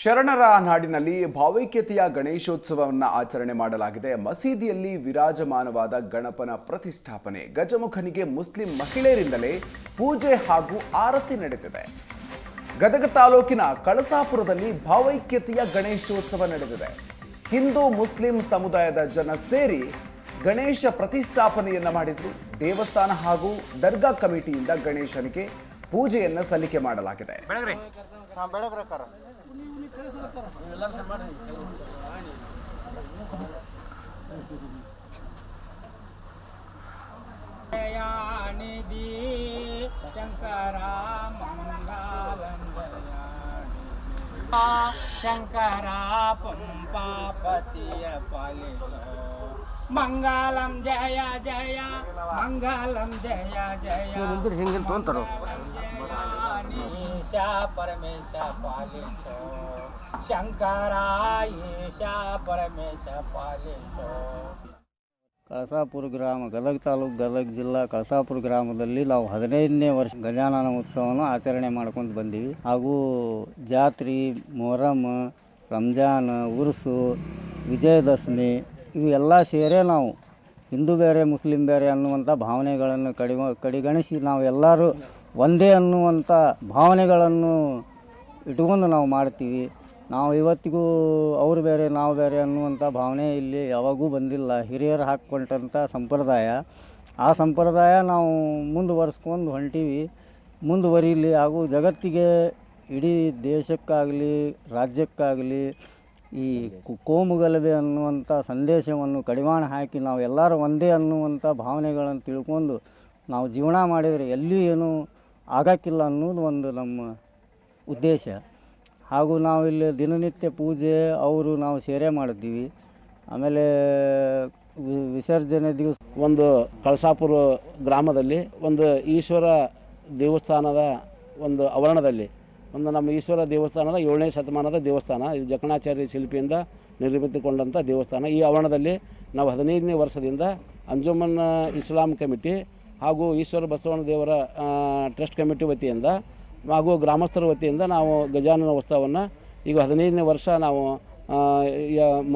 ಶರಣರ ನಾಡಿನಲ್ಲಿ ಭಾವೈಕ್ಯತೆಯ ಗಣೇಶೋತ್ಸವವನ್ನು ಆಚರಣೆ ಮಾಡಲಾಗಿದೆ. ಮಸೀದಿಯಲ್ಲಿ ವಿರಾಜಮಾನವಾದ ಗಣಪನ ಪ್ರತಿಷ್ಠಾಪನೆ, ಗಜಮುಖನಿಗೆ ಮುಸ್ಲಿಂ ಮಹಿಳೆಯರಿಂದಲೇ ಪೂಜೆ ಹಾಗೂ ಆರತಿ ನಡೆದಿದೆ. ಗದಗ ತಾಲೂಕಿನ ಕಳಸಾಪುರದಲ್ಲಿ ಭಾವೈಕ್ಯತೆಯ ಗಣೇಶೋತ್ಸವ ನಡೆದಿದೆ. ಹಿಂದೂ ಮುಸ್ಲಿಂ ಸಮುದಾಯದ ಜನ ಸೇರಿ ಗಣೇಶ ಪ್ರತಿಷ್ಠಾಪನೆಯನ್ನ ಮಾಡಿದ್ರು. ದೇವಸ್ಥಾನ ಹಾಗೂ ದರ್ಗಾ ಕಮಿಟಿಯಿಂದ ಗಣೇಶನಿಗೆ ಪೂಜೆಯನ್ನ ಸಲ್ಲಿಕೆ ಮಾಡಲಾಗಿದೆ. ಶಂಕರ ಪಂಪಾಪತಿಯ ಪಾಲಿಸೋ ಮಂಗಲಂ ಜಯ ಜಯ ಮಂಗಲಂ ಜಯ ಜಯ ಹಿಂಗೆ ತೊಂತಾರೋ ಈಶಾ ಪರಮೇಶ ಪಾಲಿಸೋ ಶಂಕರ ಈಶಾ ಪರಮೇಶ ಪಾಲಿಸೋ. ಕಳಸಾಪುರ ಗ್ರಾಮ, ಗದಗ ತಾಲೂಕು, ಗದಗ ಜಿಲ್ಲಾ ಕಳಸಾಪುರ ಗ್ರಾಮದಲ್ಲಿ ನಾವು 15ನೇ ವರ್ಷ ಗಜಾನನ ಉತ್ಸವವನ್ನು ಆಚರಣೆ ಮಾಡ್ಕೊಂಡು ಬಂದೀವಿ. ಹಾಗೂ ಜಾತ್ರೆ, ಮೊಹರಂ, ರಂಜಾನ್, ಉರ್ಸು, ವಿಜಯದಶಮಿ ಇವೆಲ್ಲ ಸೇರೇ ನಾವು ಹಿಂದೂ ಬೇರೆ ಮುಸ್ಲಿಂ ಬೇರೆ ಅನ್ನುವಂಥ ಭಾವನೆಗಳನ್ನು ಕಡೆಗಣಿಸಿ ನಾವೆಲ್ಲರೂ ಒಂದೇ ಅನ್ನುವಂಥ ಭಾವನೆಗಳನ್ನು ಇಟ್ಕೊಂಡು ನಾವು ಮಾಡ್ತೀವಿ. ನಾವು ಇವತ್ತಿಗೂ ಅವರು ಬೇರೆ ನಾವು ಬೇರೆ ಅನ್ನುವಂಥ ಭಾವನೆ ಇಲ್ಲಿ ಯಾವಾಗೂ ಬಂದಿಲ್ಲ. ಹಿರಿಯರು ಹಾಕ್ಕೊಂಡಂಥ ಸಂಪ್ರದಾಯ, ಆ ಸಂಪ್ರದಾಯ ನಾವು ಮುಂದುವರಿಸ್ಕೊಂಡು ಹೊಂಟೀವಿ, ಮುಂದುವರಿಲಿ. ಹಾಗೂ ಜಗತ್ತಿಗೆ, ಇಡೀ ದೇಶಕ್ಕಾಗಲಿ ರಾಜ್ಯಕ್ಕಾಗಲಿ ಈ ಕೋಮುಗಲಭೆ ಅನ್ನುವಂಥ ಸಂದೇಶವನ್ನು ಕಡಿವಾಣ ಹಾಕಿ ನಾವು ಎಲ್ಲರೂ ಒಂದೇ ಅನ್ನುವಂಥ ಭಾವನೆಗಳನ್ನು ತಿಳ್ಕೊಂಡು ನಾವು ಜೀವನ ಮಾಡಿದರೆ ಎಲ್ಲಿ ಏನೂ ಆಗೋಕ್ಕಿಲ್ಲ ಅನ್ನೋದು ಒಂದು ನಮ್ಮ ಉದ್ದೇಶ. ಹಾಗೂ ನಾವಿಲ್ಲಿ ದಿನನಿತ್ಯ ಪೂಜೆ ಅವರು ನಾವು ಸೇರೆ ಮಾಡಿದ್ದೀವಿ. ಆಮೇಲೆ ವಿಸರ್ಜನೆ ದಿವಸ ಒಂದು ಕಳಸಾಪುರ ಗ್ರಾಮದಲ್ಲಿ ಒಂದು ಈಶ್ವರ ದೇವಸ್ಥಾನದ ಒಂದು ಆವರಣದಲ್ಲಿ ಒಂದು ನಮ್ಮ ಈಶ್ವರ ದೇವಸ್ಥಾನದ 7ನೇ ಶತಮಾನದ ದೇವಸ್ಥಾನ. ಇದು ಜಕಣಾಚಾರ್ಯ ಶಿಲ್ಪಿಯಿಂದ ನಿರ್ಮಿತಗೊಂಡಂಥ ದೇವಸ್ಥಾನ. ಈ ಆವರಣದಲ್ಲಿ ನಾವು 15ನೇ ವರ್ಷದಿಂದ ಅಂಜುಮನ್ ಇಸ್ಲಾಂ ಕಮಿಟಿ ಹಾಗೂ ಈಶ್ವರ ಬಸವಣ್ಣ ದೇವರ ಟ್ರಸ್ಟ್ ಕಮಿಟಿ ವತಿಯಿಂದ ಹಾಗೂ ಗ್ರಾಮಸ್ಥರ ವತಿಯಿಂದ ನಾವು ಗಜಾನನ ಉತ್ಸವವನ್ನು ಈಗ 15ನೇ ವರ್ಷ ನಾವು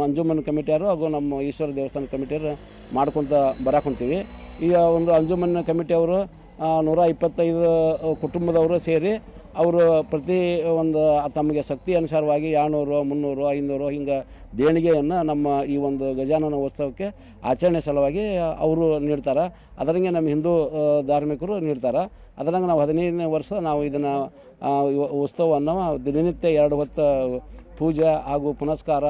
ಅಂಜುಮನ್ ಕಮಿಟಿಯವರು ಹಾಗೂ ನಮ್ಮ ಈಶ್ವರ ದೇವಸ್ಥಾನ ಕಮಿಟಿಯವರು ಮಾಡ್ಕೊತ ಬರಾಕೊಂತೀವಿ. ಈಗ ಒಂದು ಅಂಜುಮನ್ ಕಮಿಟಿಯವರು 125 ಕುಟುಂಬದವರು ಸೇರಿ ಅವರು ಪ್ರತಿ ಒಂದು ತಮಗೆ ಶಕ್ತಿ ಅನುಸಾರವಾಗಿ 200, 300, 500 ಹಿಂಗೆ ದೇಣಿಗೆಯನ್ನು ನಮ್ಮ ಈ ಒಂದು ಗಜಾನನ ಉತ್ಸವಕ್ಕೆ ಆಚರಣೆ ಸಲುವಾಗಿ ಅವರು ನೀಡ್ತಾರೆ. ಅದರಂಗೆ ನಮ್ಮ ಹಿಂದೂ ಧಾರ್ಮಿಕರು ನೀಡ್ತಾರೆ. ಅದರಂಗೆ ನಾವು 15ನೇ ವರ್ಷ ನಾವು ಇದನ್ನು ಉತ್ಸವವನ್ನು ದಿನನಿತ್ಯ 2 ಹೊತ್ತು ಪೂಜೆ ಹಾಗೂ ಪುನಸ್ಕಾರ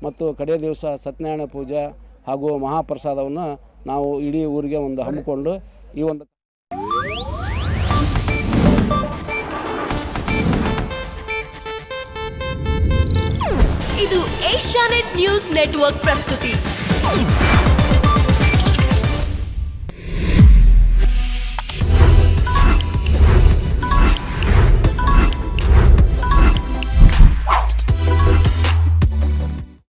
ಮತ್ತು ಕಡೆಯ ದಿವಸ ಸತ್ಯನಾರಾಯಣ ಪೂಜೆ ಹಾಗೂ ಮಹಾಪ್ರಸಾದವನ್ನು ನಾವು ಇಡೀ ಊರಿಗೆ ಒಂದು ಹಮ್ಮಿಕೊಂಡು ಈ ಒಂದು ಇದು ಏಷ್ಯಾನೆಟ್ ನ್ಯೂಸ್ ನೆಟ್ವರ್ಕ್ ಪ್ರಸ್ತುತಿ.